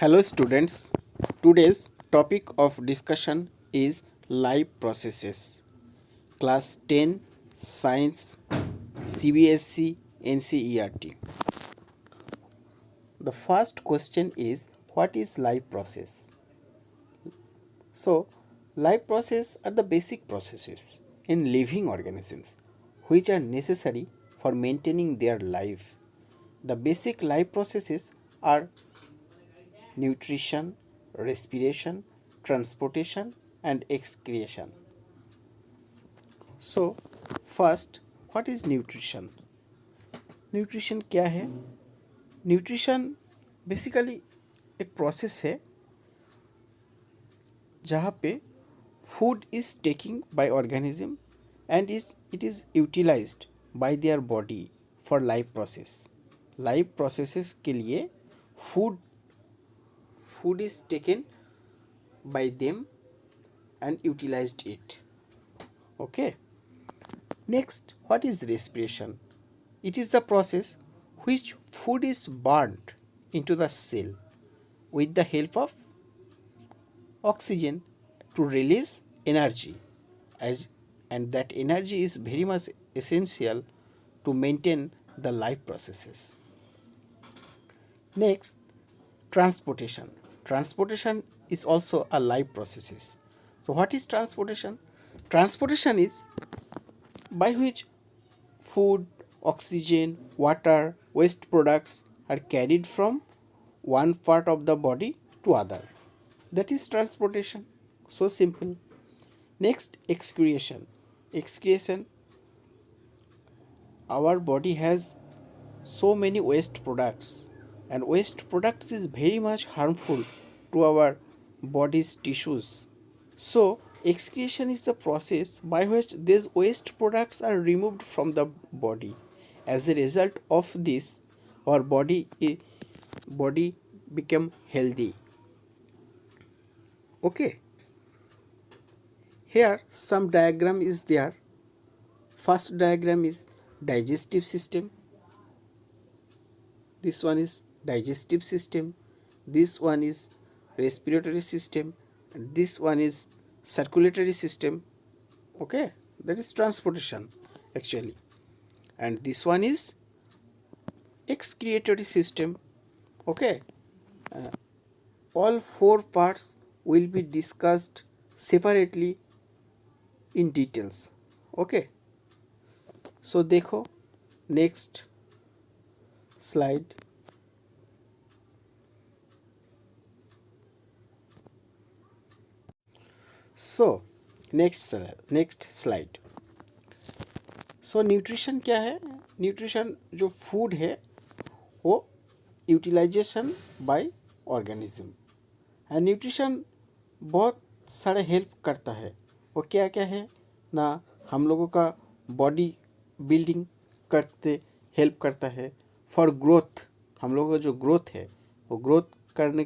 Hello students, today's topic of discussion is life processes. Class 10 Science CBSE NCERT. The first question is, what is life process? So, life process are the basic processes in living organisms which are necessary for maintaining their life. The basic life processes are nutrition, respiration, transportation and excretion. So first, what is nutrition? Nutrition क्या है? Nutrition basically एक process है जहाँ पे food is taking by organism and it is utilised by their body for life process. Life processes के लिए food is taken by them and utilized it. Okay, next, what is respiration? It is the process which food is burnt into the cell with the help of oxygen to release energy, and that energy is very much essential to maintain the life processes. Next, transportation. Transportation is also a life processes. So what is transportation? Transportation is by which food, oxygen, water, waste products are carried from one part of the body to other. That is transportation. So simple. Next, excretion. Excretion. Our body has so many waste products, and waste products is very much harmful to our body's tissues. So excretion is the process by which these waste products are removed from the body. As a result of this, our body become healthy. Okay, here some diagram is there. First diagram is digestive system. This one is digestive system, this one is respiratory system, and this one is circulatory system. Okay, that is transportation actually, and this one is excretory system. Okay, all four parts will be discussed separately in details. Okay, so देखो next slide. So next slide. So nutrition क्या है? Nutrition जो food है वो utilisation by organism, and nutrition बहुत सारे help करता है. वो क्या क्या है ना, हम लोगों का बॉडी बिल्डिंग करते हेल्प करता है. फॉर ग्रोथ, हम लोगों का जो ग्रोथ है वो ग्रोथ करने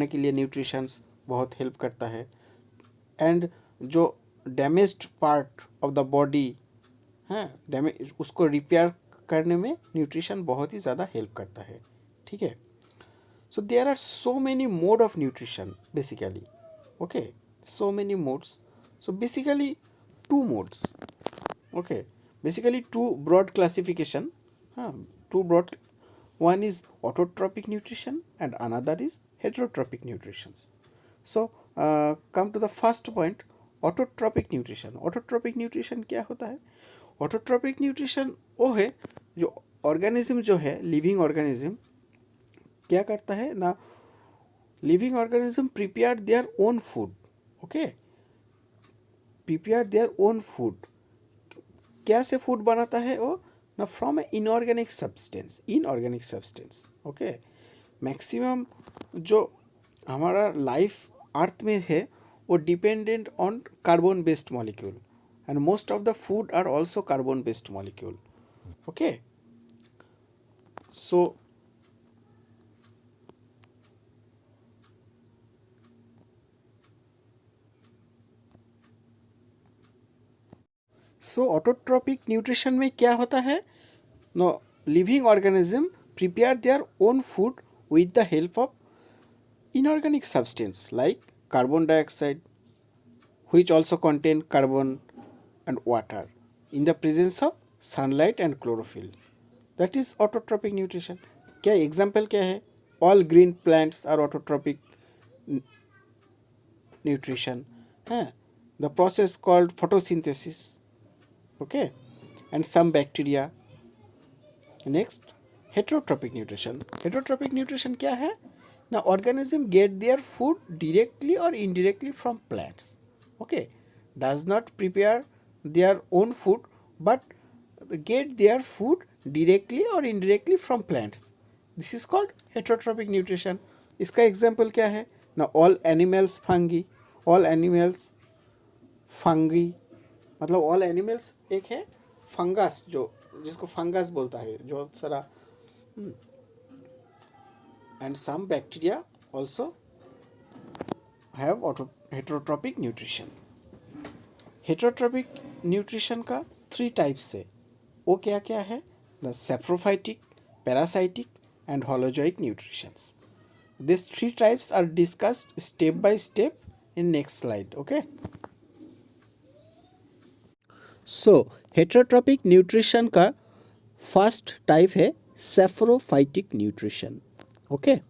के लिए न्यूट्रिशंस बहुत हेल्प करता है. एंड जो damaged part of the body है, डैमेज, उसको रिपेयर करने में न्यूट्रिशन बहुत ही ज़्यादा हेल्प करता है. ठीक है. So there are so many mode of nutrition basically. Okay, so many modes. So basically two modes. Okay, basically two broad classification. Two broad, one is autotrophic nutrition and another is heterotrophic nutrition. So come to the first point, autotrophic nutrition. autotrophic nutrition क्या होता है? autotrophic nutrition वो है जो organism जो है, living organism क्या करता है ना, living organism prepare their own food. Okay, prepare their own food. क्या से फूड बनाता है वो ना, from a inorganic substance. Okay, maximum जो हमारा लाइफ अर्थ में है वो dependent on carbon based molecule, and most of the food are also carbon based molecule. Okay, so autotrophic nutrition में क्या होता है? No, living organism prepare their own food with the help of inorganic substance like carbon dioxide, which also contain carbon and water in the presence of sunlight and chlorophyll. That is autotrophic nutrition. क्या example क्या है? All green plants are autotrophic nutrition. The process called photosynthesis. Okay, and some bacteria. Next, heterotrophic nutrition. Heterotrophic nutrition क्या है? Now organism get their food directly or indirectly from plants. Okay, does not prepare their own food but get their food directly or indirectly from plants. This is called heterotrophic nutrition. इसका example क्या है? Now all animals fungi. All animals fungi मतलब all animals एक है fungus, जो जिसको fungus बोलता है, जो सारा and some bacteria also have heterotrophic nutrition. Heterotrophic nutrition का 3 types है. वो क्या क्या है? The saprophytic, parasitic and holozoic nutritions. These 3 types are discussed step by step in next slide. Okay. So heterotrophic nutrition का first type है saprophytic nutrition. Okay,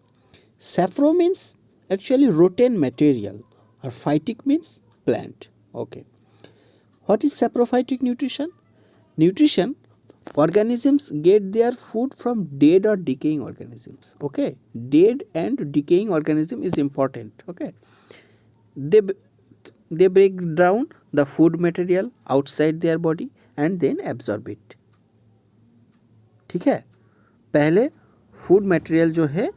sappho means actually rotten material or phytic means plant. Okay, what is saprophytic nutrition? Nutrition, organisms get their food from dead or decaying organisms. Okay, dead and decaying organism is important. Okay, they break down the food material outside their body and then absorb it. ठीक है, पहले food material जो है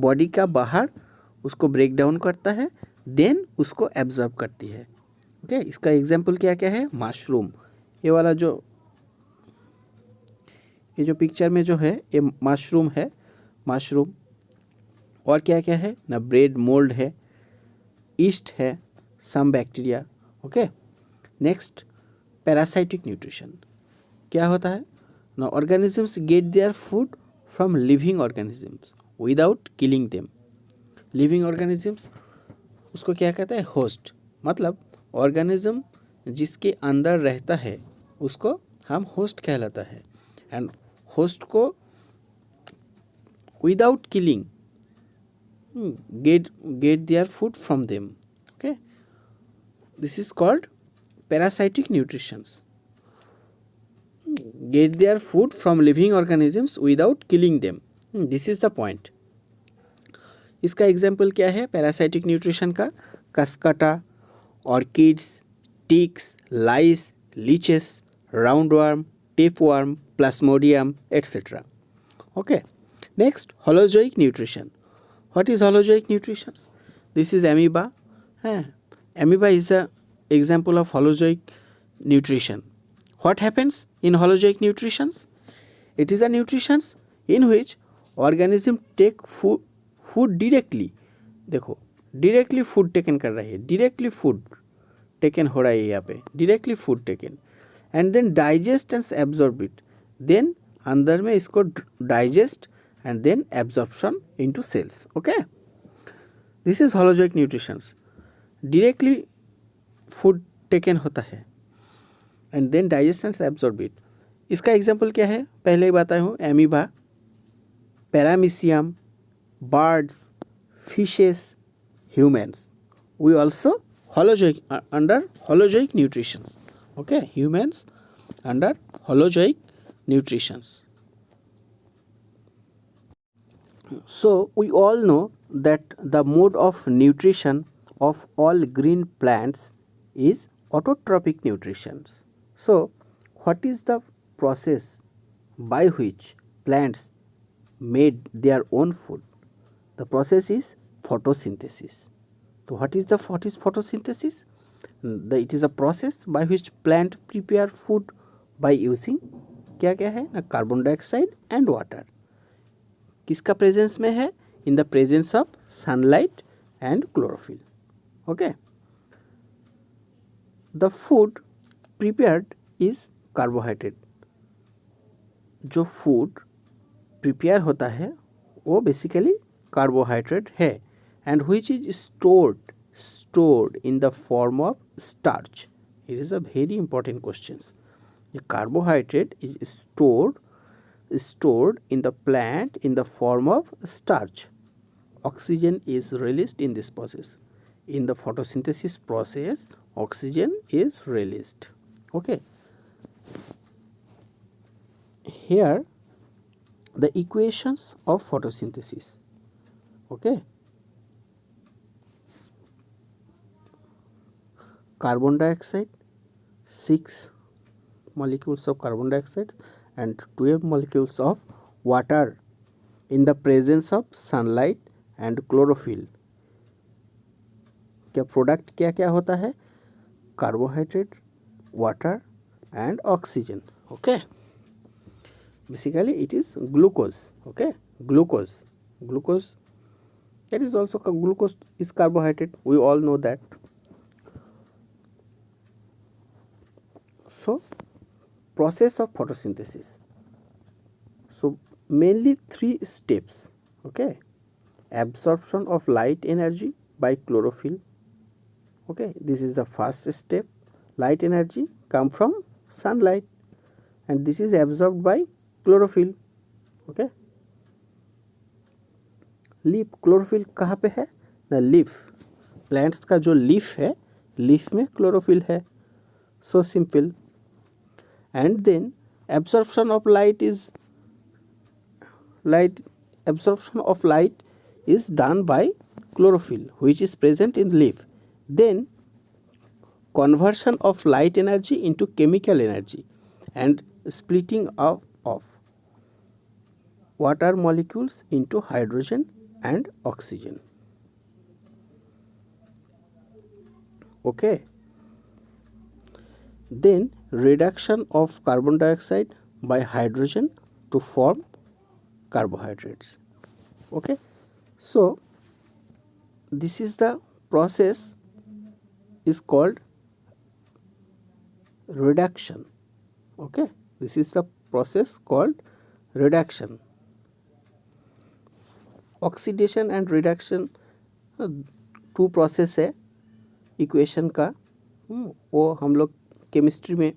body का बाहर उसको break down करता है, देन उसको एब्जॉर्ब करती है. ओके, इसका एग्जांपल क्या क्या है? मशरूम. ये वाला जो पिक्चर में जो है ये मशरूम है. मशरूम और क्या क्या है ना? ब्रेड मोल्ड है, ईस्ट है, some bacteria. Okay, next parasitic nutrition. क्या होता है ना? Organisms get their food from living organisms without killing them. Living organisms उसको क्या कहता है? होस्ट. मतलब ऑर्गेनिज्म जिसके अंदर रहता है उसको हम होस्ट कहलाता है. एंड होस्ट को without killing get their food from them. Okay, this is called parasitic nutritions. Get their food from living organisms without killing them. This is the point. इसका एग्जाम्पल क्या है पैरासाइटिक न्यूट्रिशन का? Cuscuta, orchids, ticks, lice, leeches, roundworm, tapeworm, plasmodium etcetera. Okay, next holozoic nutrition. What is holozoic nutrition? This is amoeba. Amoeba is the example of holozoic nutrition. What happens in holozoic nutrition? It is a nutrition in which organism take food directly. देखो directly food taken कर रही है, directly food taken हो रहा है यहाँ पे, directly food taken and then digest and absorb it. Then अंदर में इसको digest and then absorption into cells. Okay, this is holozoic nutrition. Directly food taken होता है and then digest and absorb it. इसका एग्जाम्पल क्या है? पहले ही बताया हूँ, amoeba, paramecium, birds, fishes, humans. We also holozoic under holozoic nutrition. Okay, humans under holozoic nutrition. So we all know that the mode of nutrition of all green plants is autotrophic nutrition. So what is the process by which plants made their own food? The process is photosynthesis. So what is photosynthesis? It is a process by which plant prepare food by using क्या क्या है ना? Carbon dioxide and water. किसका presence में है? In the presence of sunlight and chlorophyll. Okay, the food prepared is carbohydrate. जो food prepare होता है वो बेसिकली कार्बोहाइड्रेट है and which is stored in the form of starch. It is a very important question. The carbohydrate is stored in the plant in the form of starch. Oxygen is released in this process. In the photosynthesis process, oxygen is released. Okay. Here the equations of photosynthesis. Okay. Carbon dioxide, 6 molecules of carbon dioxide and 12 molecules of water in the presence of sunlight and chlorophyll. क्या product क्या क्या होता है? Carbohydrate, water and oxygen. Okay, basically it is glucose. Okay, glucose that is also glucose is carbohydrate, we all know that. So process of photosynthesis, so mainly 3 steps. Okay, absorption of light energy by chlorophyll. Okay, this is the first step. Light energy come from sunlight and this is absorbed by chlorophyll. Okay, leaf, chlorophyll कहाँ पे है ना? Leaf, plants का जो leaf है, leaf में chlorophyll है. So simple. And then absorption of light is done by chlorophyll which is present in leaf. Then conversion of light energy into chemical energy and splitting of water molecules into hydrogen and oxygen. Okay, then reduction of carbon dioxide by hydrogen to form carbohydrates. Okay, so this is the process is called reduction. Okay, this is the process called reduction. Oxidation and reduction 2 process है equation का. वो हम लोग chemistry में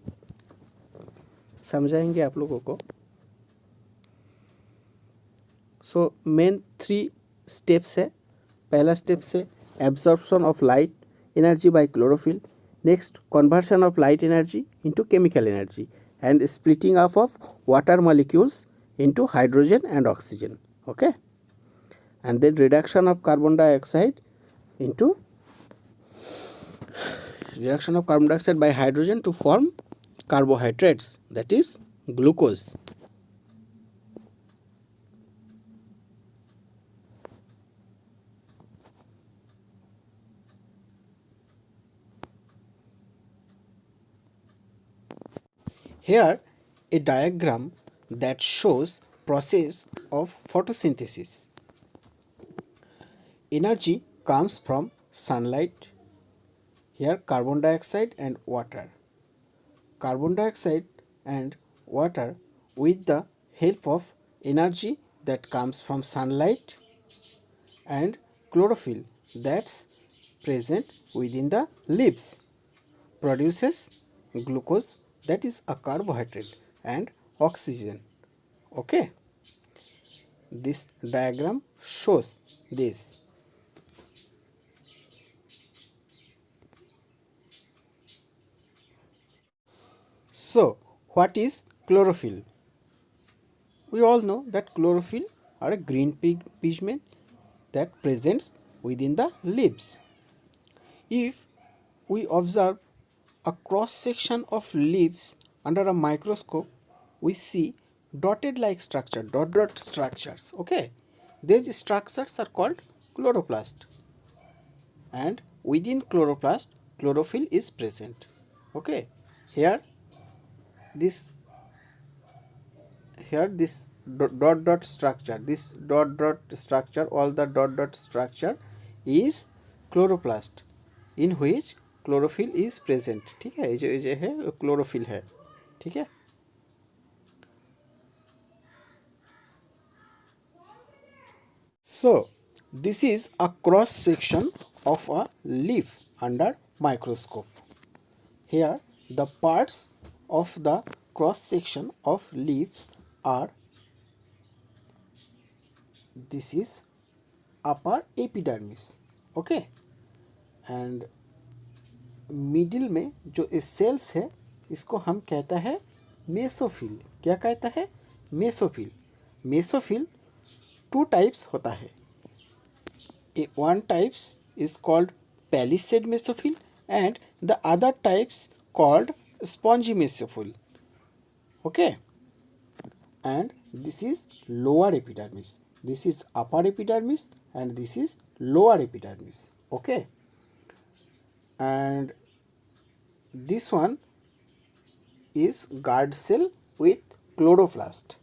समझाएंगे आप लोगों को. सो मेन 3 स्टेप्स है. पहला स्टेप से absorption of light energy by chlorophyll. Next conversion of light energy into chemical energy and splitting of water molecules into hydrogen and oxygen. Okay, and then reduction of carbon dioxide by hydrogen to form carbohydrates, that is glucose. Here a diagram that shows process of photosynthesis. Energy comes from sunlight. Here carbon dioxide and water. Carbon dioxide and water with the help of energy that comes from sunlight and chlorophyll that's present within the leaves produces glucose, that is a carbohydrate, and oxygen. Okay, this diagram shows this. So what is chlorophyll? We all know that chlorophyll are a green pigment that presents within the leaves. If we observe a cross section of leaves under a microscope, we see dotted like structure, dot structures. Okay, these structures are called chloroplast, and within chloroplast chlorophyll is present. Okay, here this dot structure, this dot structure, all the dot structure is chloroplast in which chlorophyll is present. ठीक है, ये है chlorophyll है. ठीक है. So This is a cross section of a leaf under microscope. Here the parts of the cross section of leaves are, this is upper epidermis, okay, and middle में जो sales है इसको हम कहता है मेसोफिल. क्या कहता है? मेसोफिल. मेसोफिल टू टाइप्स होता है. One types is called palisade mesophyll and the other types called spongy mesophil, okay, and this is lower epidermis, this is upper epidermis, and this is lower epidermis, okay, and this one is guard cell with chloroplast,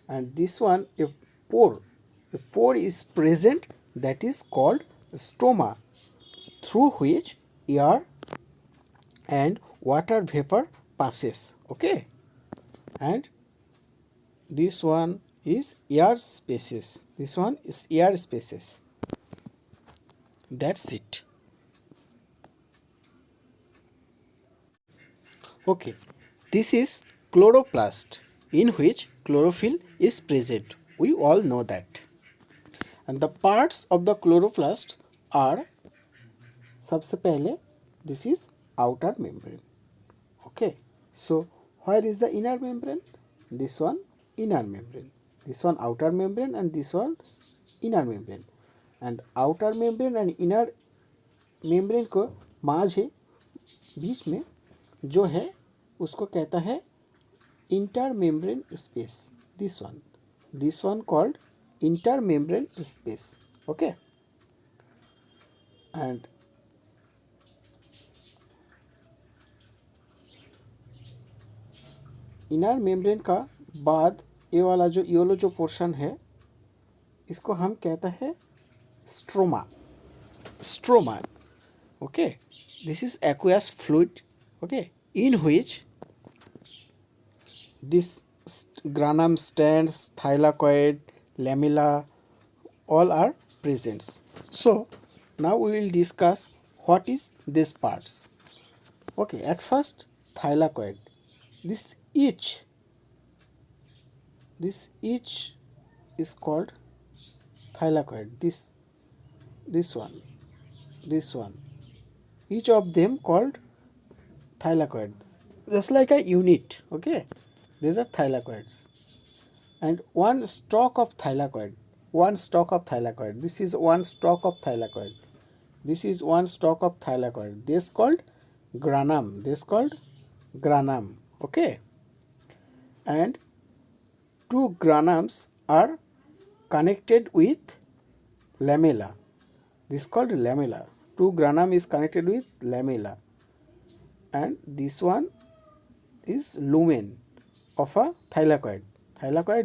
and this one a pore is present, that is called stoma, through which air and water vapor passes, okay, and this one is air spaces, this one is air spaces. That's it. Okay, this is chloroplast in which chlorophyll is present, we all know that, and the parts of the chloroplast are, सबसे पहले this is outer membrane, okay, so where is the inner membrane? This one inner membrane, this one outer membrane, and this one inner membrane, and outer membrane and inner membrane को माझे बीच में जो है उसको कहता है intermembrane space, this one called intermembrane space, okay, and inner membrane का बाद ये वाला जो येलो जो पोर्शन है इसको हम कहता है stroma, okay, this is aqueous fluid, okay, in which this ग्रानम stands, thylakoid, lamella all are present. So now we will discuss what is these parts. Okay, at first thylakoid, this each is called thylakoid, this one, each of them called thylakoid, just like a unit, okay, these are thylakoids, and one stalk of thylakoid, this is one stalk of thylakoid, this is one stalk of thylakoid, this called granum, okay, and two granums are connected with lamella, this is called lamella, two granum is connected with lamella, and this one is lumen of a thylakoid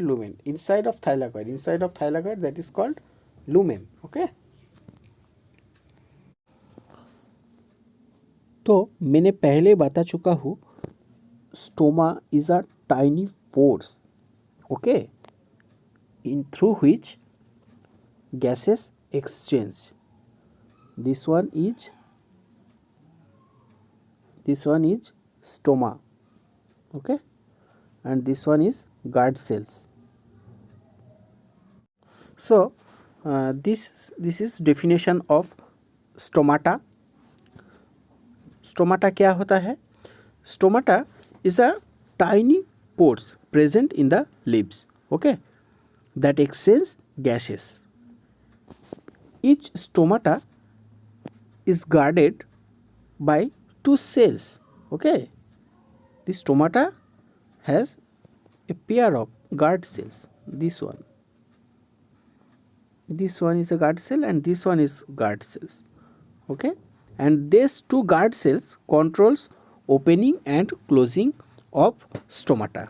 lumen, inside of thylakoid, that is called lumen, okay. तो मैंने पहले बता चुका हूँ stoma is a tiny pores, okay, in through which gases exchange. This one is stoma, okay, and this one is guard cells. So this is definition of stomata. Stomata क्या होता है? Stomata is a tiny pores present in the leaves, okay, that exchange gases. Each stomata is guarded by two cells, okay. This stomata has a pair of guard cells. This one is a guard cell and this one is guard cells, okay, and these two guard cells controls opening and closing of stomata.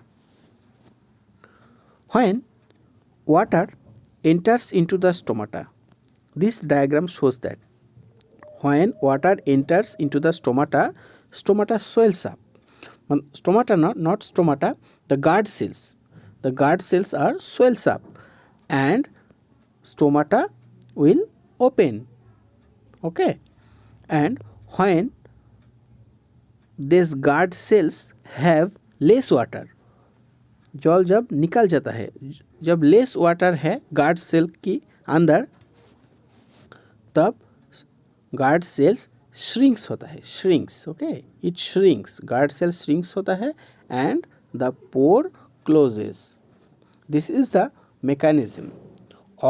When water enters into the stomata, this diagram shows that when water enters into the stomata, stomata swells up. Stomata, not stomata, the guard cells are swells up and stomata will open. Okay, and when these guard cells have less water, जल जब निकल जाता है, जब less water है guard cell के अंदर, तब गार्ड सेल्स श्रिंक्स होता है, shrinks. Okay, it shrinks, guard cell shrinks होता है and the pore closes. This is the mechanism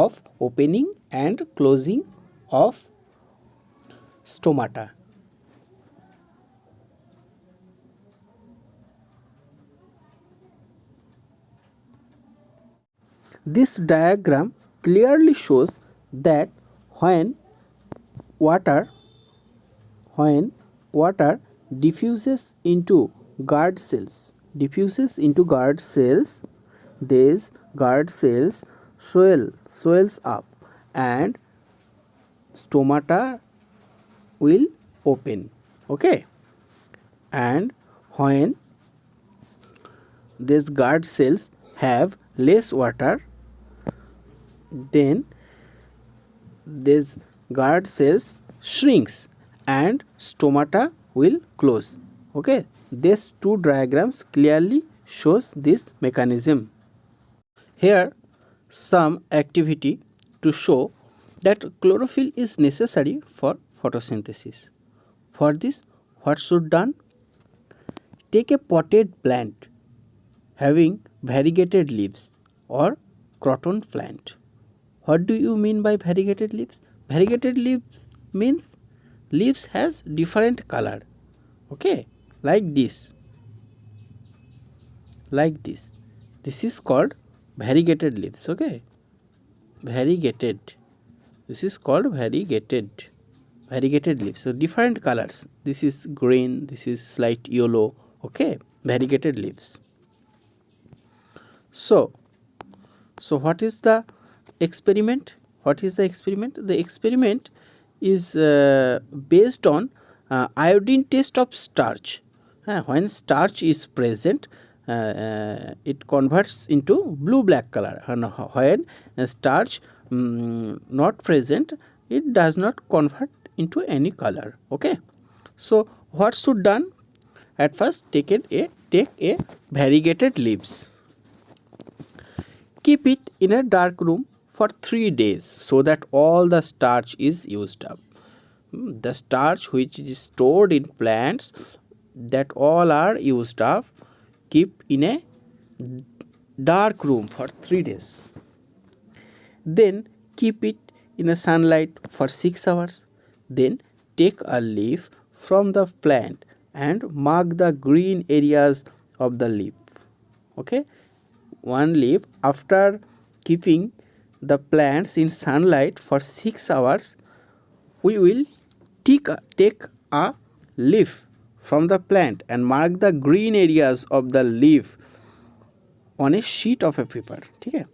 of opening and closing of stomata. This diagram clearly shows that when water diffuses into guard cells, these guard cells swells up and stomata will open. Okay, and when these guard cells have less water, then these guard cells shrinks and stomata will close. Okay, these two diagrams clearly shows this mechanism. Here some activity to show that chlorophyll is necessary for photosynthesis. For this, what should done? Take a potted plant having variegated leaves or croton plant. What do you mean by variegated leaves? Variegated leaves means leaves has different color. Okay, like this. This is called variegated leaves. Okay, variegated, this is called variegated leaves. So different colors, this is green, this is slight yellow. Okay, variegated leaves. So what is the experiment? The experiment is based on iodine test of starch. When starch is present, it converts into blue black color. When starch not present, it does not convert into any color. Okay, so what should done? At first take a variegated leaves, keep it in a dark room for 3 days so that all the starch is used up. The starch which is stored in plants, that all are used up, keep in a dark room for 3 days. Then keep it in a sunlight for 6 hours. Then take a leaf from the plant and mark the green areas of the leaf. Okay, one leaf, after keeping the plants in sunlight for 6 hours, we will take a leaf from the plant and mark the green areas of the leaf on a sheet of a paper. Okay,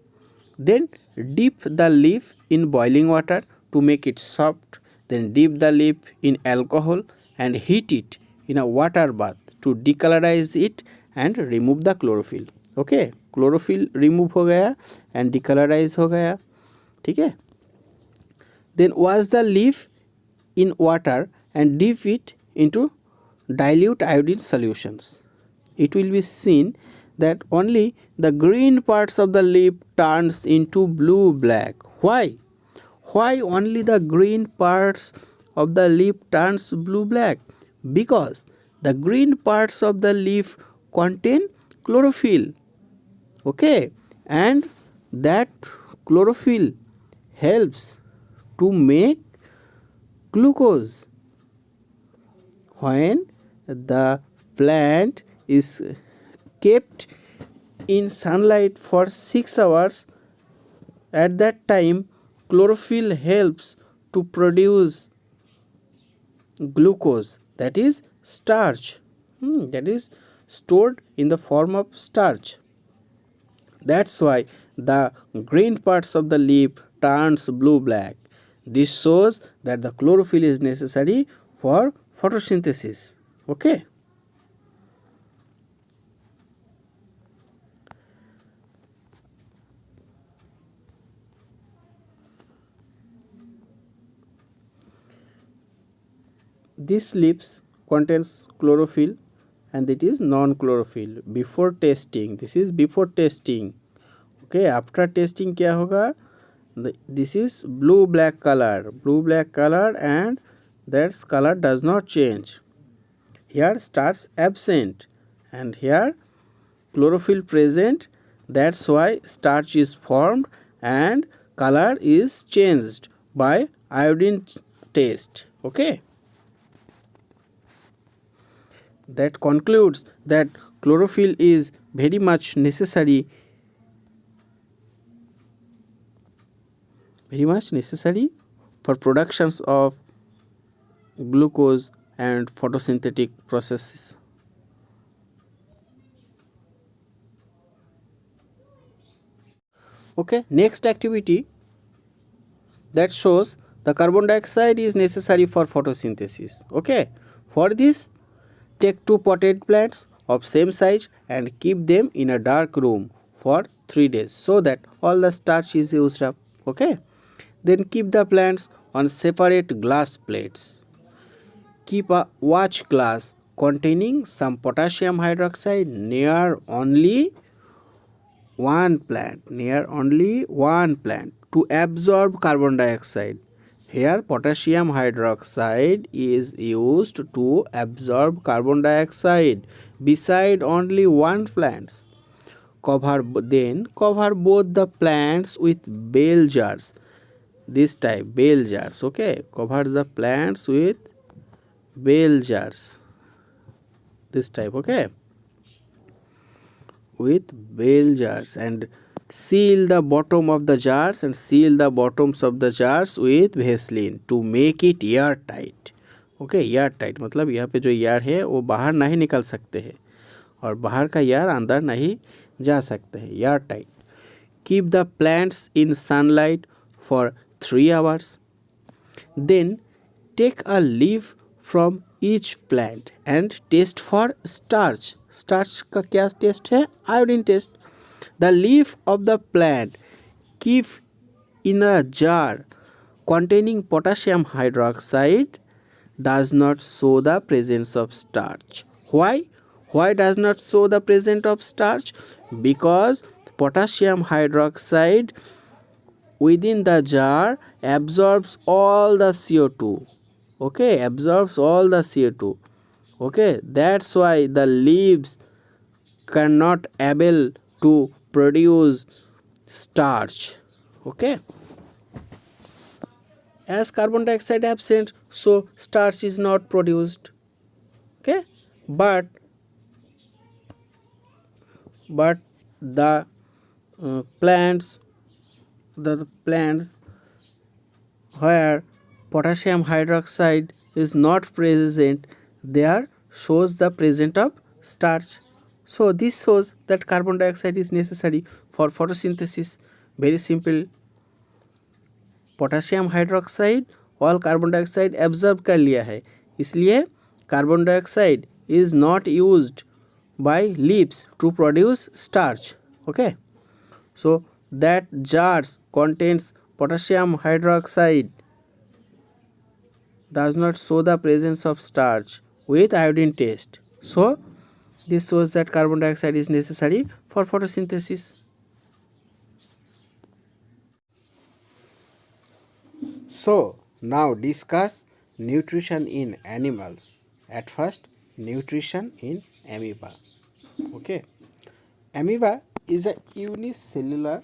then dip the leaf in boiling water to make it soft. Then dip the leaf in alcohol and heat it in a water bath to decolorize it and remove the chlorophyll. Okay, chlorophyll remove हो गया and decolorize हो गया. ठीक है, then wash the leaf in water and dip it into dilute iodine solutions. It will be seen that only the green parts of the leaf turns into blue black. Why only the green parts of the leaf turns blue black? Because the green parts of the leaf contain chlorophyll. Okay, and that chlorophyll helps to make glucose. When the plant is kept in sunlight for 6 hours, at that time chlorophyll helps to produce glucose, that is starch, that is stored in the form of starch. That's why the green parts of the leaf turns blue black. This shows that the chlorophyll is necessary for photosynthesis. Okay, this leaves contains chlorophyll and it is non-chlorophyll. Before testing, this is before testing. Okay, after testing क्या होगा? This is blue black color and that color does not change. Here starch absent and here chlorophyll present. That's why starch is formed and color is changed by iodine test. Okay, that concludes that chlorophyll is very much necessary for productions of glucose and photosynthetic processes. Okay, next activity that shows the carbon dioxide is necessary for photosynthesis. Okay, for this take 2 potted plants of same size and keep them in a dark room for 3 days so that all the starch is used up. Okay, then keep the plants on separate glass plates. Keep a watch glass containing some potassium hydroxide near only one plant to absorb carbon dioxide. Here potassium hydroxide is used to absorb carbon dioxide beside only one plant. Cover both the plants with bell jars. This type bell jars. Okay, cover the plants with bell jars. This type. Okay, with bell jars and seal the bottom of the jars and seal the bottoms of the jars with Vaseline to make it airtight. Okay, airtight मतलब यहाँ पे जो air है वो बाहर नहीं निकल सकते हैं और बाहर का एयर अंदर नहीं जा सकते हैं. Airtight. Keep the plants in sunlight for 3 hours. Then take a leaf from each plant and test for starch. Starch का क्या टेस्ट है? Iodine test. The leaf of the plant keep in a jar containing potassium hydroxide does not show the presence of starch. Why? Why does not show the presence of starch? Because potassium hydroxide within the jar absorbs all the CO2. Okay, absorbs all the CO2. Okay, that's why the leaves cannot able to produce starch. Okay, as carbon dioxide absent, so starch is not produced. Okay, but the plants where potassium hydroxide is not present, there shows the presence of starch. So this shows that carbon dioxide is necessary for photosynthesis. Very simple. Potassium hydroxide और carbon dioxide absorb कर लिया है, इसलिए carbon dioxide is not used by leaves to produce starch. Okay, so that jars contains potassium hydroxide does not show the presence of starch with iodine test. So this shows that carbon dioxide is necessary for photosynthesis. So now discuss nutrition in animals. At first, nutrition in amoeba. Okay, amoeba is a unicellular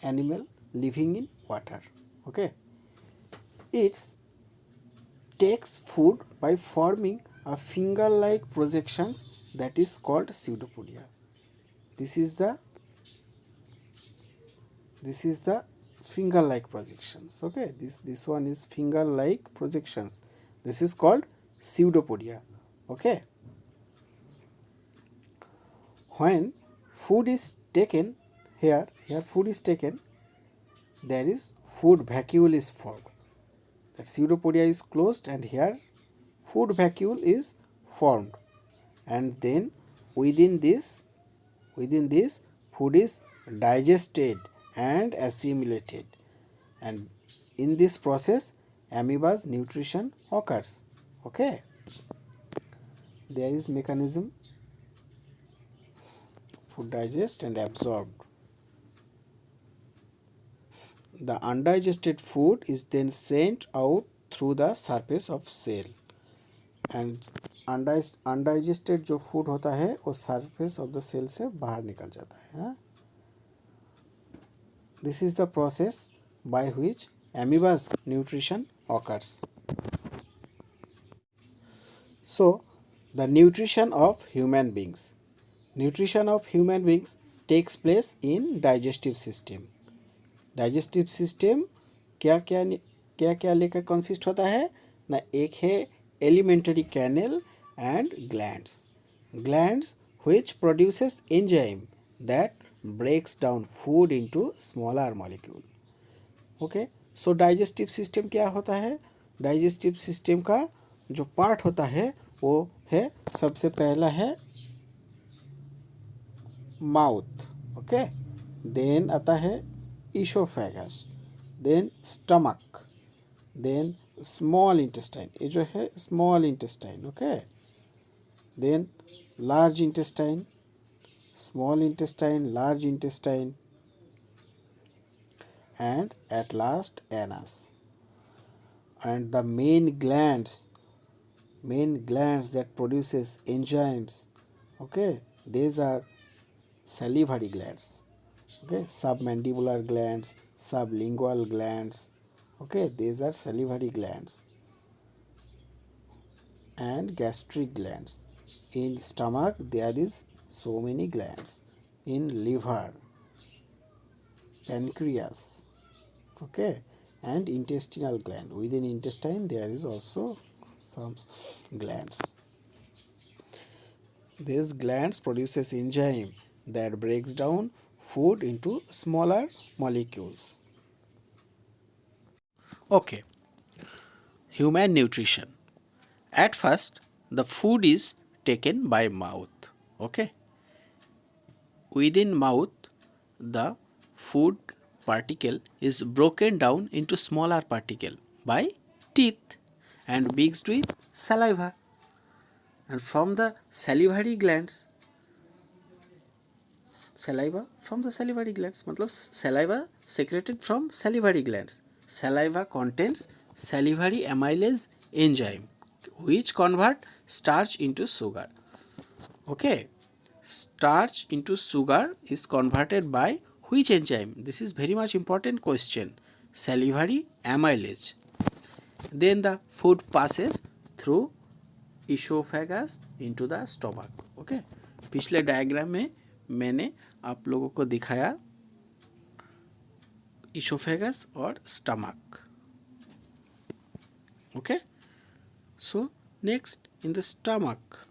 animal living in water. Okay, it takes food by forming a finger-like projections that is called pseudopodia. This is the finger-like projections. Okay, this one is finger-like projections. This is called pseudopodia. Okay, when food is taken, here food is taken, there is food vacuole is formed. The pseudopodia is closed and here food vacuole is formed, and then within this food is digested and assimilated, and in this process amoeba's nutrition occurs. Okay, there is mechanism food digest and absorbed. The undigested food is then sent out through the surface of cell, and undigested जो food होता है वो surface of the cell से बाहर निकल जाता है, हाँ? This is the process by which amoeba's nutrition occurs. So, the nutrition of human beings. Nutrition of human beings takes place in digestive system. Digestive system क्या क्या लेकर consist होता है ना? एक है alimentary canal and glands which produces enzyme that breaks down food into smaller molecule. Okay, so digestive system क्या होता है? Digestive system का जो पार्ट होता है वो है, सबसे पहला है माउथ, ओके, देन आता है oesophagus, then stomach, then small intestine, ये जो है small intestine, okay, then large intestine, small intestine, large intestine, and at last anus. And the main glands that produces enzymes, okay, these are salivary glands, okay, submandibular glands, sublingual glands, okay, these are salivary glands, and gastric glands. In stomach there is so many glands, in liver, pancreas, okay, and intestinal gland. Within intestine there is also some glands. These glands produces enzyme that breaks down food into smaller molecules. Okay, human nutrition. At first the food is taken by mouth, okay. Within mouth the food particle is broken down into smaller particle by teeth and mixed with saliva, and from the salivary glands, मतलब saliva secreted from salivary glands. Saliva contains salivary amylase enzyme which convert starch into sugar. Okay, starch into sugar is converted by which enzyme? This is very much important question. Salivary amylase. Then the food passes through esophagus into the stomach. Okay, पिछले diagram में मैंने आप लोगों को दिखाया esophagus और stomach. Okay, so next in the stomach.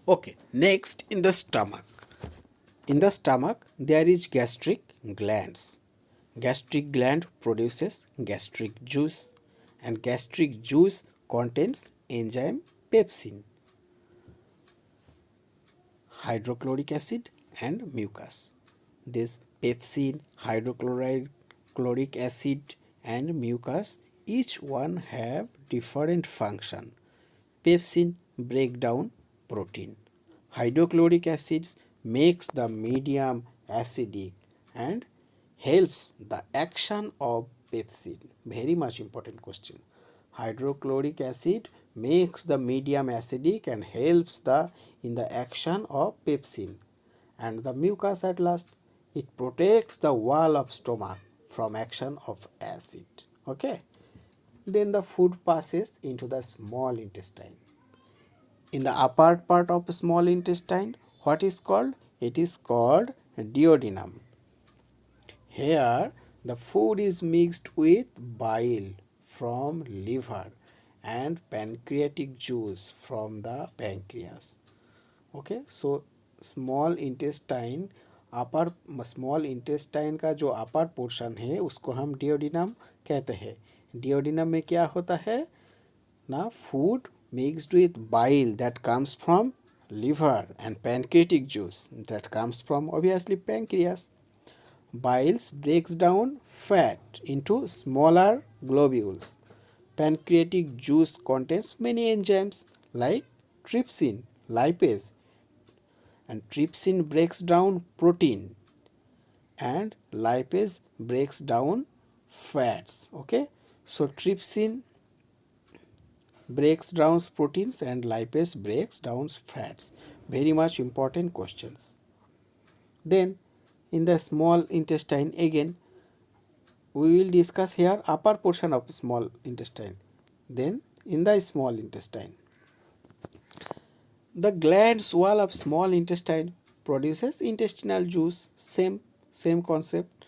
Okay, next in the stomach. In the stomach there is gastric glands. Gastric gland produces gastric juice, and gastric juice contains enzyme pepsin, hydrochloric acid and mucus. This pepsin, hydrochloric acid and mucus, each one have different function. Pepsin break down protein. Hydrochloric acids makes the medium acidic and helps the action of pepsin. Very much important question. Hydrochloric acid makes the medium acidic and helps in the action of pepsin. And the mucus at last, it protects the wall of stomach from action of acid. Okay. Then the food passes into the small intestine. In the upper part of small intestine, what is called? It is called duodenum. Here the food is mixed with bile from liver and pancreatic juice from the pancreas. Okay, so small intestine का जो upper portion है उसको हम डियोडिनम कहते हैं. डियोडिनम में क्या होता है ना? Food mixed with bile that comes from liver and pancreatic juice that comes from obviously pancreas. Bile breaks down fat into smaller globules. Pancreatic juice contains many enzymes like trypsin, lipase, and trypsin breaks down protein and lipase breaks down fats. Okay, so trypsin breaks down proteins and lipase breaks down fats. Very much important questions. Then in the small intestine, again we will discuss here upper portion of small intestine. Then in the small intestine, the glands wall of small intestine produces intestinal juice. Same concept.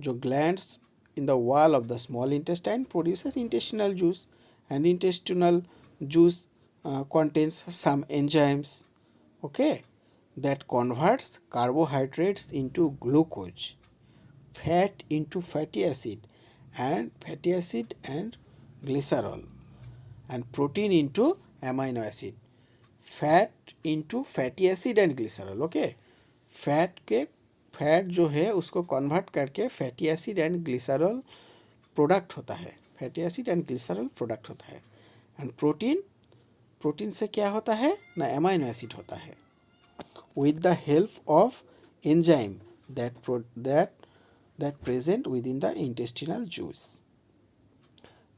जो glands in the wall of the small intestine produces intestinal juice, and intestinal juice contains some enzymes, okay, that converts carbohydrates into glucose, fat into fatty acid and glycerol, and protein into amino acid, fat into fatty acid and glycerol. Okay, fat जो है उसको convert करके fatty acid and glycerol product होता है. Fatty acid and glycerol product होता है. And protein से क्या होता है ना, एमाइनो एसिड होता है. With the help of enzyme that present within the intestinal juice.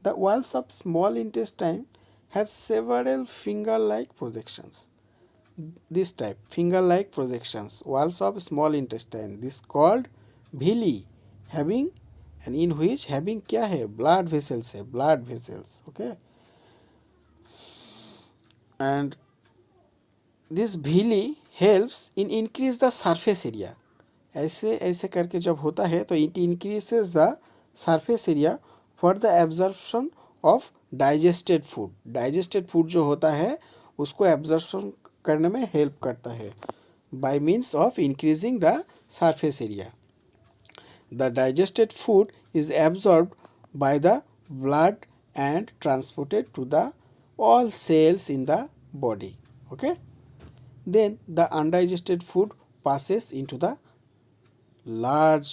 The walls of small intestine has several finger-like projections. This type, finger-like projections, walls of small intestine, this called villi, having and in which having क्या है, blood vessels है, blood vessels. Okay, and this villi helps in increase the surface area. ऐसे ऐसे करके जब होता है तो it increases the surface area for the absorption of digested food. Digested food जो होता है उसको absorption करने में help करता है by means of increasing the surface area. The digested food is absorbed by the blood and transported to the all cells in the body. Okay, then the undigested food passes into the large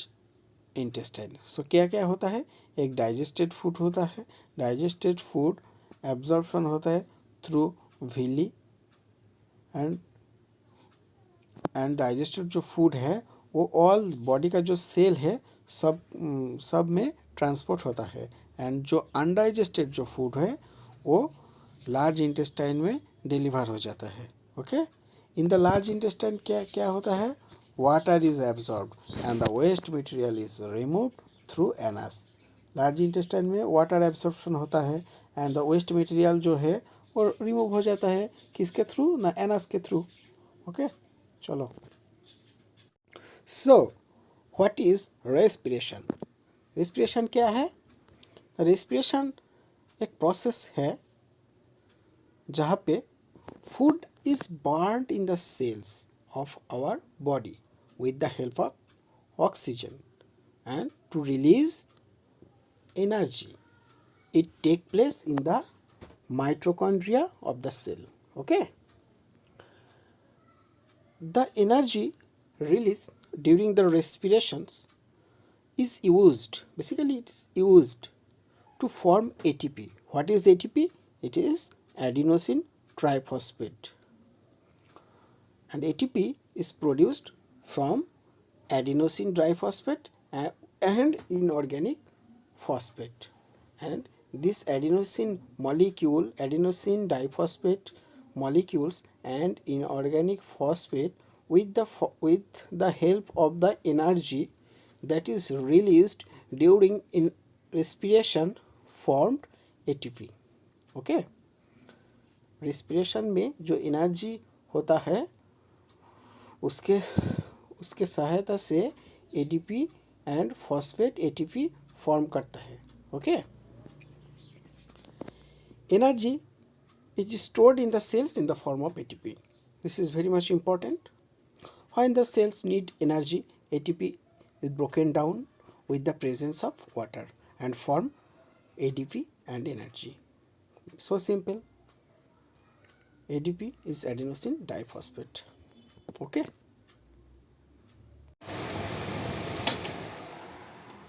intestine. So क्या क्या होता है, एक digested food होता है, digested food absorption होता है through Willie, and digested जो फूड है वो ऑल बॉडी का जो सेल है सब में ट्रांसपोर्ट होता है. एंड जो अनडाइजेस्टेड जो फूड है वो लार्ज इंटेस्टाइन में डिलीवर हो जाता है. Okay, in the large intestine क्या क्या होता है, water is absorbed and the waste material is removed through anus. Large intestine में वाटर एब्सॉर्प्शन होता है एंड द वेस्ट मटेरियल जो है वो रिमूव हो जाता है. किसके थ्रू ना, एनस के थ्रू. ओके, चलो. So what is respiration. Respiration क्या है, रेस्पिरेशन एक प्रोसेस है जहाँ पे food is burned in the cells of our body with the help of oxygen and to release energy. It take place in the mitochondria of the cell. Okay, the energy released during the respirations is used, basically it is used to form ATP. What is ATP? It is adenosine triphosphate, and ATP is produced from adenosine diphosphate and inorganic phosphate. And this adenosine molecule, adenosine diphosphate molecules and inorganic phosphate with the help of the energy that is released during in respiration formed ATP. Okay, respiration में जो energy होता है उसके सहायता से ADP and phosphate ATP form करता है. Okay, energy is stored in the cells in the form of ATP. This is very much important. When the cells need energy, ATP is broken down with the presence of water and form ADP and energy. So simple. ADP is adenosine diphosphate. Okay.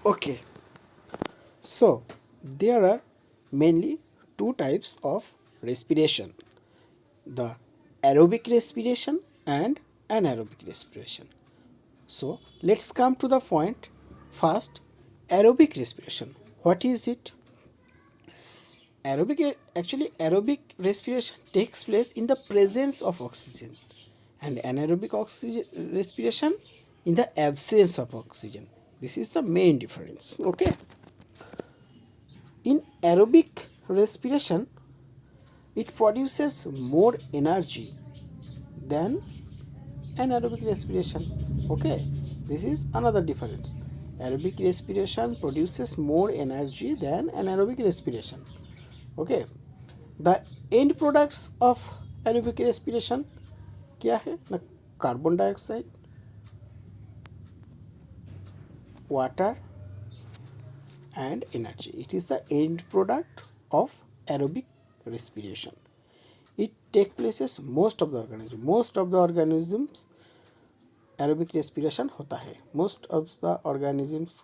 Okay, so there are mainly two types of respiration, the aerobic respiration and anaerobic respiration. So let's come to the point. First, aerobic respiration. What is it? Aerobic respiration takes place in the presence of oxygen, and anaerobic oxygen respiration in the absence of oxygen. This is the main difference. Okay. In aerobic respiration, it produces more energy than anaerobic respiration. Okay, this is another difference. Aerobic respiration produces more energy than anaerobic respiration. Okay, the end products of aerobic respiration क्या है ना? Carbon dioxide, water and energy. It is the end product of aerobic respiration. It takes places most of the organisms aerobic respiration होता है. Most of the organisms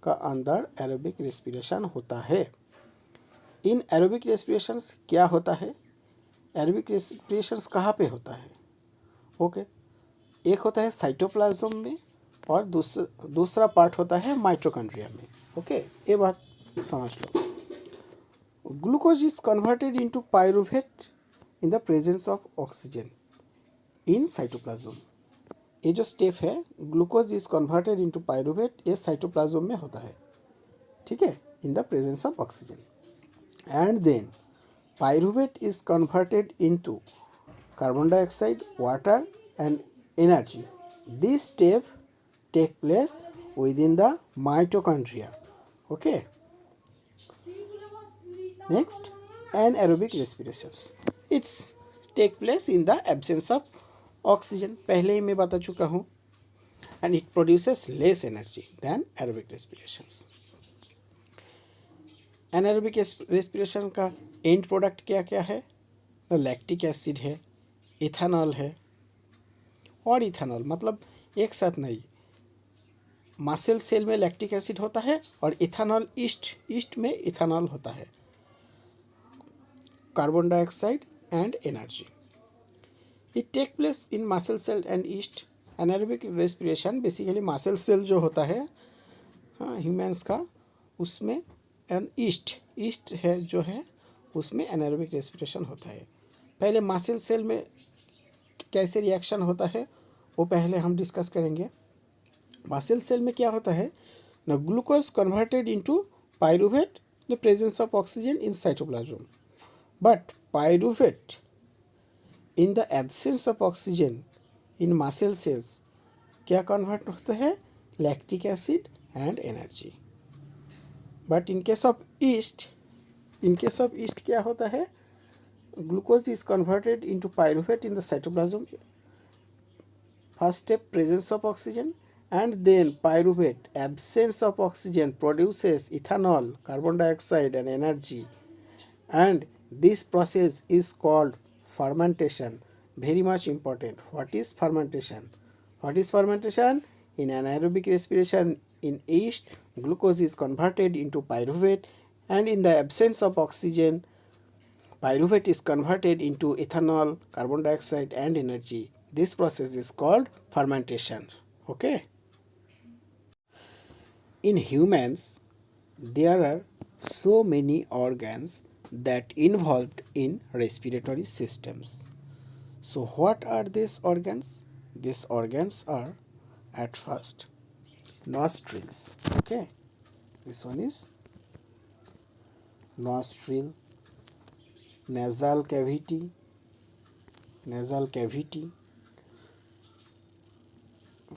का अंदर aerobic respiration होता है. In aerobic रेस्पिरेशंस क्या होता है? एरोबिक रेस्पिरेशंस कहाँ पे होता है? ओके, एक होता है साइटोप्लाज्म में और दूसरा पार्ट होता है माइटोकॉन्ड्रिया में. ओके, ये बात समझ लो. Glucose is converted into pyruvate in the presence of oxygen in cytoplasm. ये जो स्टेप है, glucose is converted into pyruvate, ये साइटोप्लाज्म में होता है. ठीक है, in the presence of oxygen. And then pyruvate is converted into carbon dioxide, water and energy. This step take place within the mitochondria. Okay, next, anaerobic respirations. It's take place in the absence of oxygen. पहले ही मैं बता चुका हूँ. And it produces less energy than aerobic respirations. anaerobic respiration का end product क्या क्या है? तो लैक्टिक एसिड है, इथेनॉल है. और इथेनॉल मतलब एक साथ नहीं, मासेल सेल में लैक्टिक एसिड होता है और इथेनॉल ईस्ट में इथेनॉल होता है. Carbon dioxide and energy. It take place in muscle cell and yeast. Anaerobic respiration basically muscle cell जो होता है ह्यूमंस का, उसमें एंड ईस्ट है जो है, उसमें एनारोबिक रेस्पिरेशन होता है. पहले मसल सेल में कैसे रिएक्शन होता है वो पहले हम डिस्कस करेंगे. मसल सेल में क्या होता है ना, glucose converted into pyruvate the presence of oxygen in cytoplasm. But pyruvate in the absence of oxygen in muscle cells क्या कन्वर्ट होता है? Lactic acid and energy. But in case of east क्या होता है? Glucose is converted into pyruvate in the cytoplasm. First step presence of oxygen, and then pyruvate, absence of oxygen, produces ethanol, carbon dioxide and energy, and this process is called fermentation. Very much important. What is fermentation? In anaerobic respiration in yeast, glucose is converted into pyruvate, and in the absence of oxygen, pyruvate is converted into ethanol, carbon dioxide and energy. This process is called fermentation. Okay. In humans, there are so many organs that involved in respiratory systems. So what are these organs? These organs are at first nostrils. Okay, this one is nostril, nasal cavity,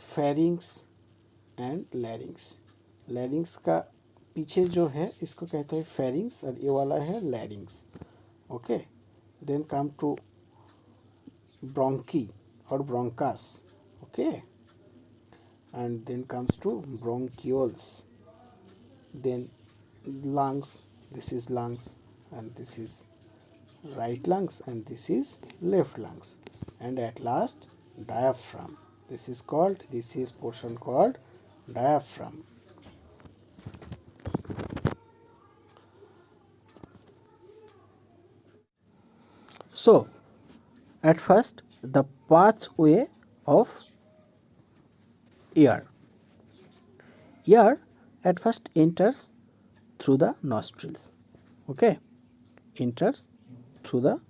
pharynx and larynx. लैरिंग्स का पीछे जो है इसको कहते हैं pharynx और ये वाला है larynx. Okay, then come to bronchi और bronchus. Okay, and then comes to bronchioles. Then lungs. This is lungs and this is right lungs and this is left lungs, and at last diaphragm. This is portion called diaphragm. So at first the pathway of air at first enters through the nostrils, okay, enters through the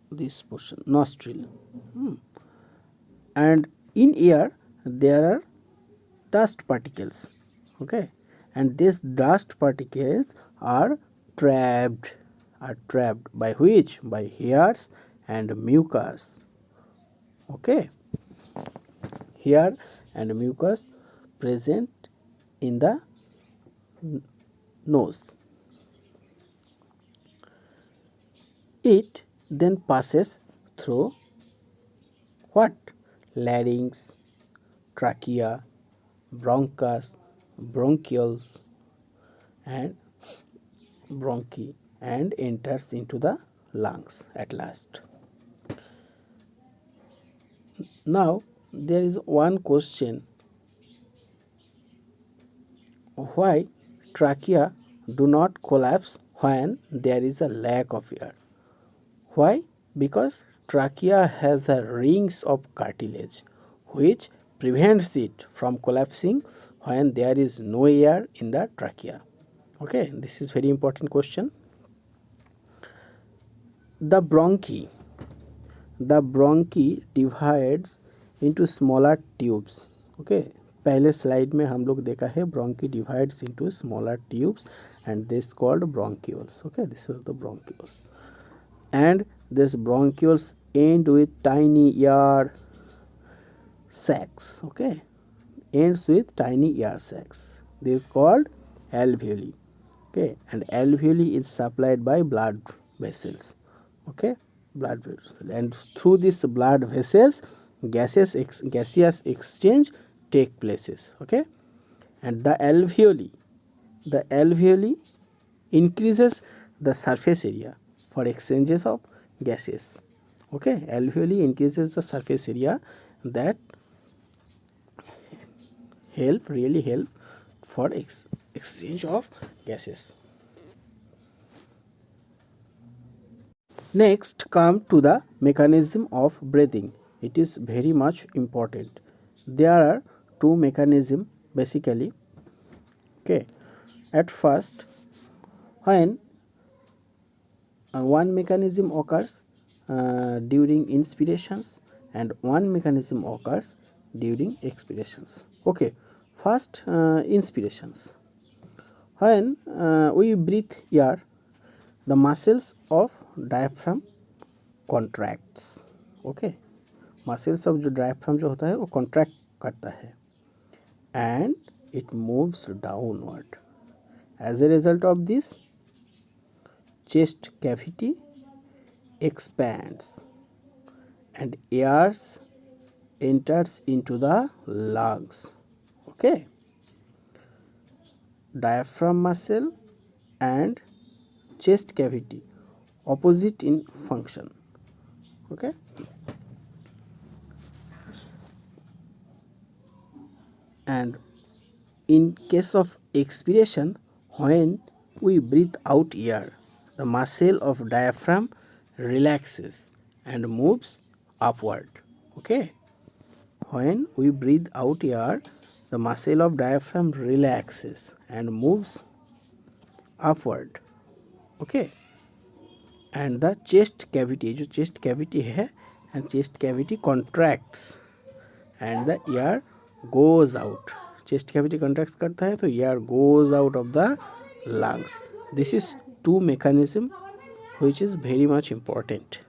this portion nostril, and in air there are dust particles, okay, and these dust particles are trapped by which? By hairs and mucus, okay, hair and mucus present in the nose. It then passes through what? Larynx, trachea, bronchus, bronchioles, and bronchi, and enters into the lungs at last. Now there is one question: why trachea do not collapse when there is a lack of air? Why? Because trachea has a rings of cartilage which prevents it from collapsing when there is no air in the trachea. Okay, this is very important question. The bronchi divides into smaller tubes. Okay, पहले slide में हम लोग देखा है bronchi divides into smaller tubes and this called bronchioles. Okay, this is the bronchioles, and these bronchioles end with tiny air sacs. Okay, ends with tiny air sacs. This is called alveoli. Okay, and alveoli is supplied by blood vessels. Okay, blood vessels, and through these blood vessels gaseous exchange take places. Okay, and the alveoli increases the surface area for exchanges of gases. Okay, alveoli increases the surface area that really help for exchange of gases. Next come to the mechanism of breathing. It is very much important. There are two mechanisms basically. Okay, at first when one mechanism occurs during inspirations and one mechanism occurs during expirations. Okay, first inspirations. When we breathe air, the muscles of diaphragm contracts. Okay, muscles of जो diaphragm जो होता है वो contract करता है and it moves downward. As a result of this, chest cavity expands and air enters into the lungs. Okay, diaphragm muscle and chest cavity opposite in function. Okay, and in case of expiration, when we breathe out air, the muscle of diaphragm relaxes and moves upward. Okay, when we breathe out air, the muscle of diaphragm relaxes and moves upward. Okay, and the chest cavity, जो chest cavity है, and chest cavity contracts and the air goes out. Chest cavity contracts करता है तो air goes out of the lungs. This is two mechanism which is very much important.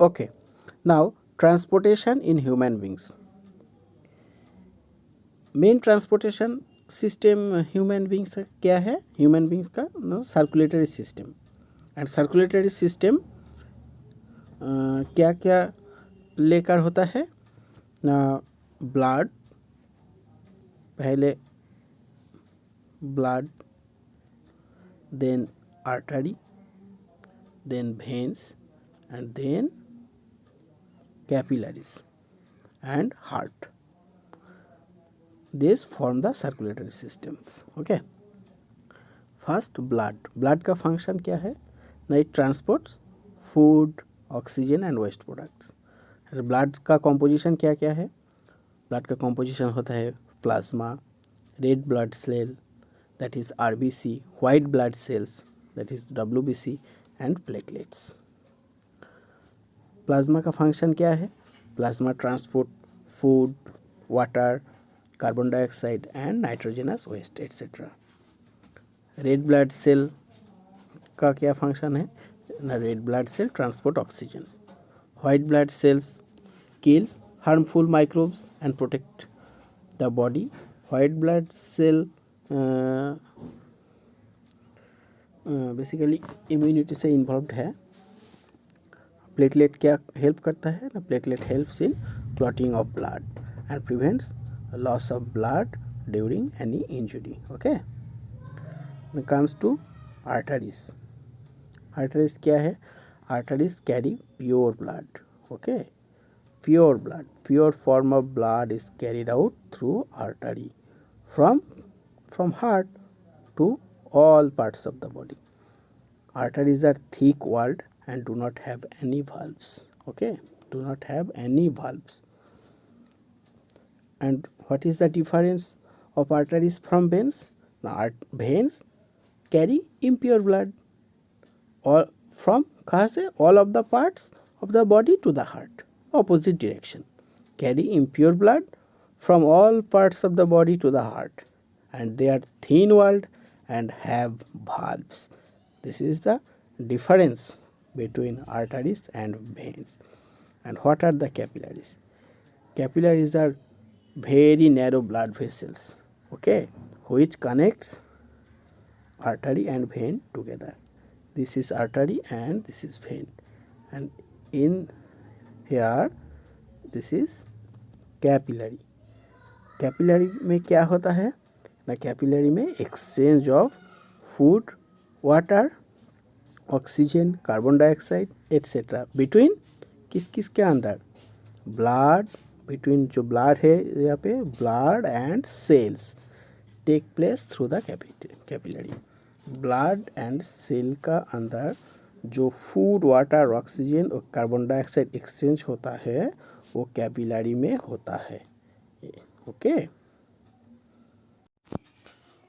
Okay, now transportation in human beings. Main transportation system human beings का क्या है? Human beings का circulatory system, and circulatory system क्या क्या लेकर होता है? Blood, पहले blood, then artery, then veins, and then capillaries and heart. These form the circulatory systems. Okay, first blood का फंक्शन क्या है ना, it transports food, oxygen and waste products. Blood का कॉम्पोजिशन क्या क्या है, ब्लड का कॉम्पोजिशन होता है plasma, red blood cell that is RBC, white blood cells that is WBC and platelets. Plasma का फंक्शन क्या है, plasma transport food, water, carbon dioxide and nitrogenous waste etcetera. Red blood cell का क्या function है ना, red blood cell transport oxygen, white blood cells kills harmful microbes and protect the body. White blood cell basically immunity से involve है। Platelet क्या help करता है ना, platelet helps in clotting of blood and prevents loss of blood during any injury. Okay, comes to arteries. Arteries क्या है, arteries carry pure blood. Okay, pure blood, pure form of blood is carried out through artery from heart to all parts of the body. Arteries are thick walled and do not have any valves. Okay, do not have any valves. And what is the difference of arteries from veins? Now veins carry impure blood or from कहाँ से, all of the parts of the body to the heart, opposite direction, carry impure blood from all parts of the body to the heart, and they are thin walled and have valves. This is the difference between arteries and veins. And what are the capillaries? Capillaries are very narrow blood vessels, okay, which connects artery and vein together. This is artery and this is vein, and in here this is capillary. Capillary में क्या होता है ना, capillary में exchange of food, water, oxygen, carbon dioxide etcetera between किस किस के अंदर, ब्लड, बिटवीन जो ब्लड है यहाँ पे blood and cells take place through the capillary. Blood and cell का अंदर जो फूड, वाटर, ऑक्सीजन और कार्बन डाइऑक्साइड एक्सचेंज होता है वो कैपिलरी में होता है। Okay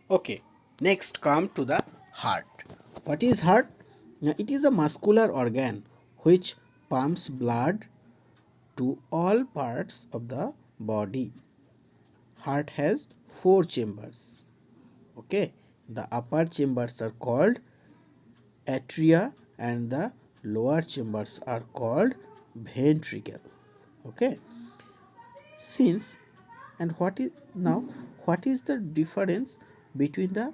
okay, next come to the heart. What is heart? It is a muscular organ which pumps blood to all parts of the body. Heart has 4 chambers. Okay, the upper chambers are called atria and the lower chambers are called ventricle. Okay, since and what is the difference between the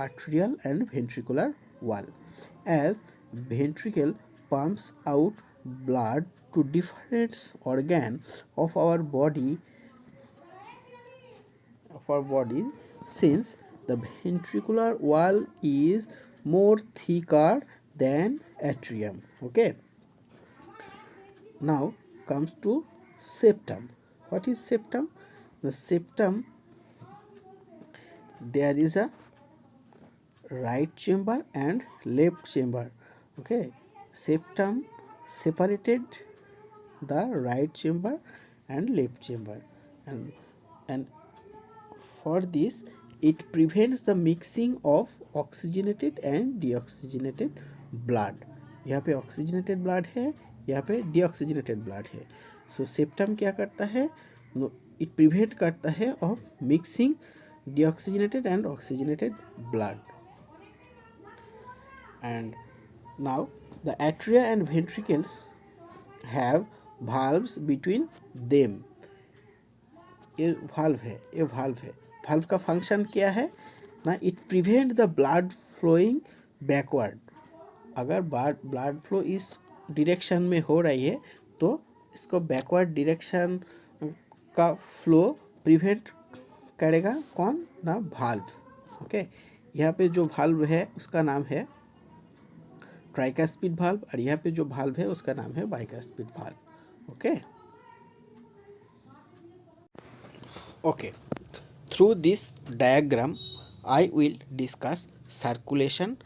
atrial and ventricular wall? As ventricle pumps out blood to different organs of our body, since the ventricular wall is more thicker than atrium. Okay, now comes to septum. What is septum? The septum, there is a right chamber and left chamber. Okay, septum separated the right chamber and left chamber, and for this it prevents the mixing of oxygenated and deoxygenated blood. यहाँ पे oxygenated blood है, यहाँ पे deoxygenated blood है। So septum क्या करता है, it prevent करता है of mixing deoxygenated and oxygenated blood. And now the atria and ventricles have valves between them. ये valve है, ये valve है। valve का फंक्शन क्या है ना, it prevent the blood flowing backward. अगर ब्लड फ्लो इस डायरेक्शन में हो रही है तो इसको बैकवर्ड डायरेक्शन का फ्लो प्रिवेंट करेगा कौन ना, वाल्व। ओके, यहाँ पे जो वाल्व है उसका नाम है ट्राइकास्पिड वाल्व और यहाँ पे जो वाल्व है उसका नाम है bicuspid valve. Okay okay, through this diagram I will discuss circulation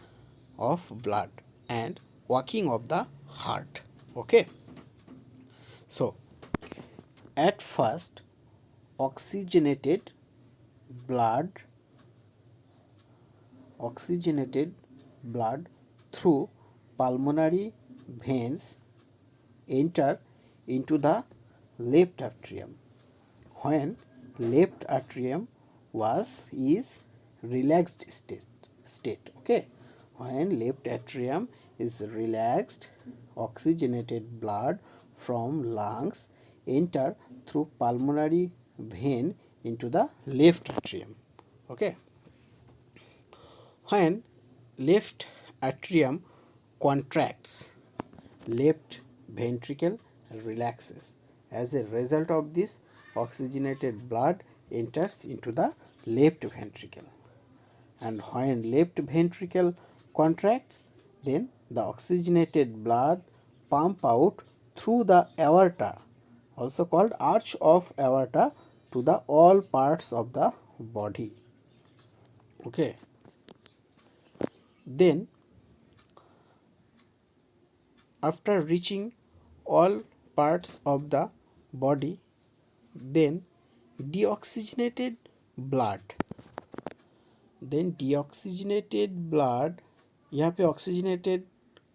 of blood and working of the heart. Okay, so at first oxygenated blood through pulmonary veins enter into the left atrium. When left atrium is relaxed state. Okay, when left atrium is relaxed, oxygenated blood from lungs enter through pulmonary vein into the left atrium. Okay, when left atrium contracts, left ventricle relaxes. As a result of this, oxygenated blood enters into the left ventricle. And when left ventricle contracts, then the oxygenated blood pump out through the aorta, also called arch of aorta, to the all parts of the body. Okay. Then after reaching all parts of the body, then deoxygenated blood यहाँ पे oxygenated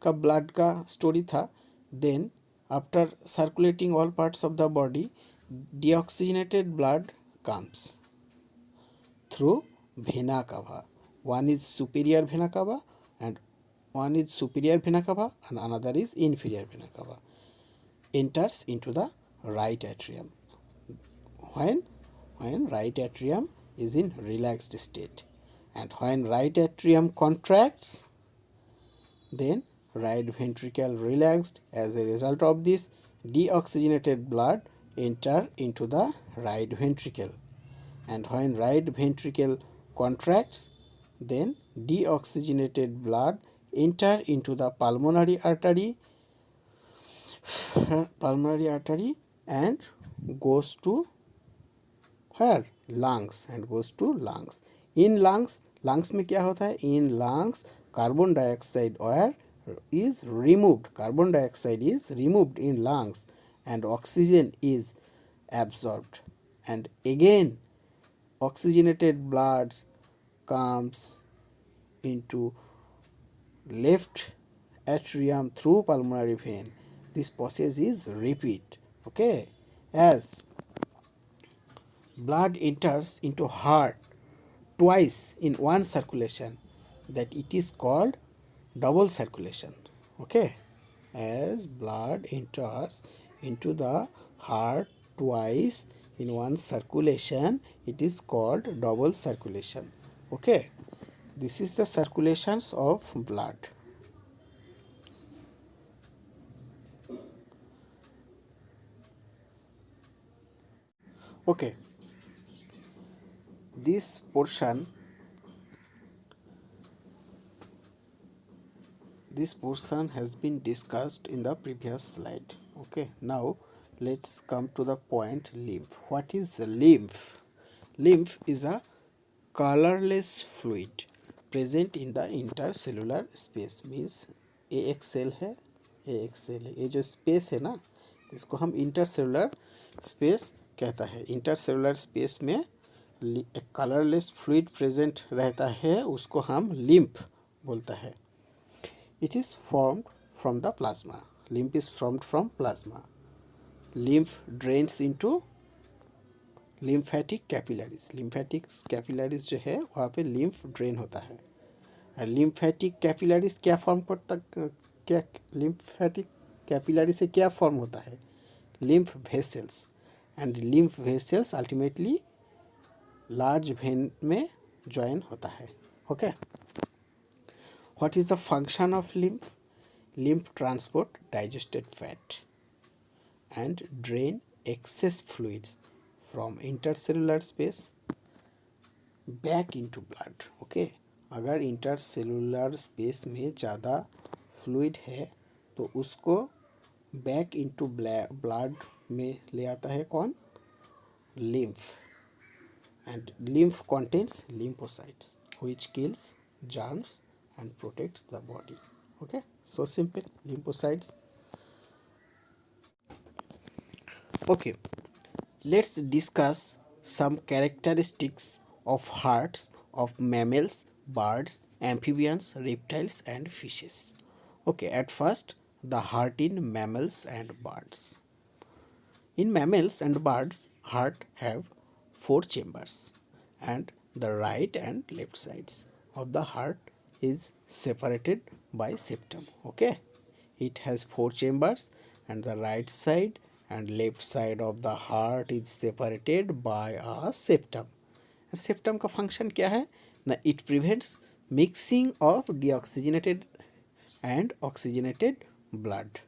का blood का story था. Then after circulating all parts of the body, deoxygenated blood comes through vena cava. One is superior vena cava and another is inferior vena cava. Enters into the right atrium. When right atrium is in relaxed state, and when right atrium contracts, then right ventricle relaxed. As a result of this, deoxygenated blood enter into the right ventricle, and when right ventricle contracts, then deoxygenated blood enter into the pulmonary artery and goes to where? Lungs, and goes to lungs. In lungs में क्या होता है? In lungs carbon dioxide is removed. Carbon dioxide is removed in lungs and oxygen is absorbed, and again oxygenated blood comes into left atrium through pulmonary vein. This process is repeat. Okay, as blood enters into heart twice in one circulation, that it is called double circulation. Okay, as blood enters into the heart twice in one circulation, it is called double circulation. Okay, this is the circulations of blood. Okay, this portion has been discussed in the previous slide. Okay, now let's come to the point lymph. What is lymph? Lymph is a colorless fluid present in the intercellular space. Means एक cell है, ये जो space है ना, इसको हम intercellular space कहता है. इंटरसेलुलर स्पेस में एक कलरलेस फ्लूइड प्रेजेंट रहता है, उसको हम लिम्फ बोलता है. It is formed from the plasma. Lymph is formed from plasma. Lymph drains into lymphatic capillaries. Lymphatic capillaries जो है वहाँ पे lymph drain होता है. lymphatic capillaries क्या फॉर्म करता, क्या lymphatic capillary से क्या फॉर्म होता है? lymph vessels, and lymph vessels ultimately large vein में join होता है. Okay, what is the function of lymph? Lymph transport digested fat and drain excess fluids from intercellular space back into blood. Okay, अगर intercellular space में ज़्यादा fluid है तो उसको back into blood में ले आता है कौन? Lymph. And lymph contains lymphocytes which kills germs and protects the body. Okay, so simple. Lymphocytes. Okay, let's discuss some characteristics of hearts of mammals, birds, amphibians, reptiles, and fishes. Okay, at first, the heart in mammals and birds. In mammals and birds, heart have four chambers, and the right and left sides of the heart is separated by septum. Okay, it has four chambers, and the right side and left side of the heart is separated by a septum. Septum का function क्या है ना, it prevents mixing of deoxygenated and oxygenated blood.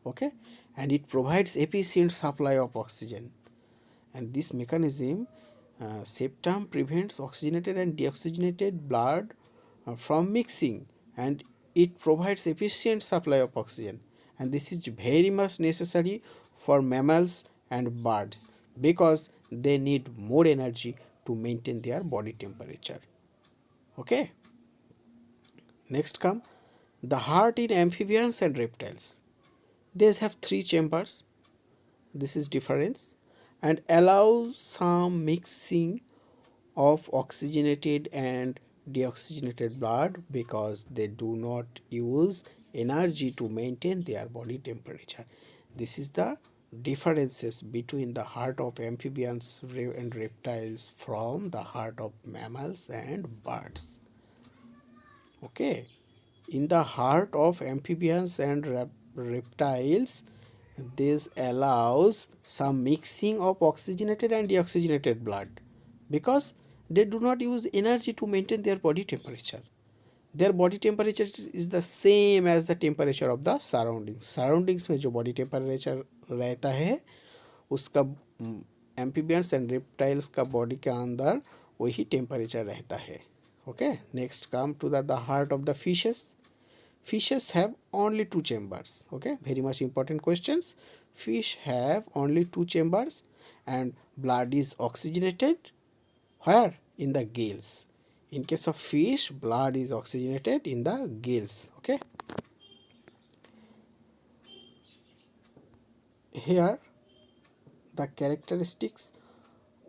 Okay, and it provides efficient supply of oxygen, and this mechanism, septum prevents oxygenated and deoxygenated blood from mixing, and it provides efficient supply of oxygen, and this is very much necessary for mammals and birds because they need more energy to maintain their body temperature. Okay, next come the heart in amphibians and reptiles. These have three chambers. This is difference, and allows some mixing of oxygenated and deoxygenated blood because they do not use energy to maintain their body temperature. This is the differences between the heart of amphibians and reptiles from the heart of mammals and birds. Okay, in the heart of amphibians and reptiles, this allows some mixing of oxygenated and deoxygenated blood because they do not use energy to maintain their body temperature. Their body temperature is the same as the temperature of the surroundings में जो body temperature रहता है उसका amphibians and reptiles का body के अंदर वही temperature रहता है. Okay, next come to the heart of the fishes. Fishes have only two chambers. Okay, very much important questions. Fish have only two chambers, and blood is oxygenated. Where? In the gills. In case of fish, blood is oxygenated in the gills. Okay. Here, the characteristics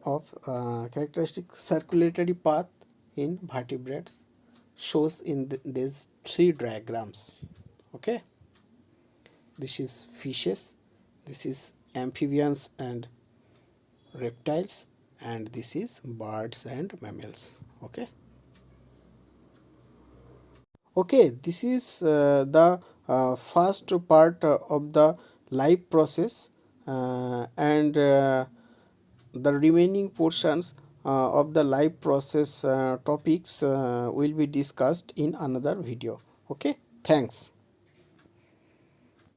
of characteristic circulatory path in vertebrates shows in these three diagrams. Okay, this is fishes, this is amphibians and reptiles, and this is birds and mammals. Okay, okay, this is the first part of the life process, and the remaining portions of the life process topics will be discussed in another video. Okay, thanks.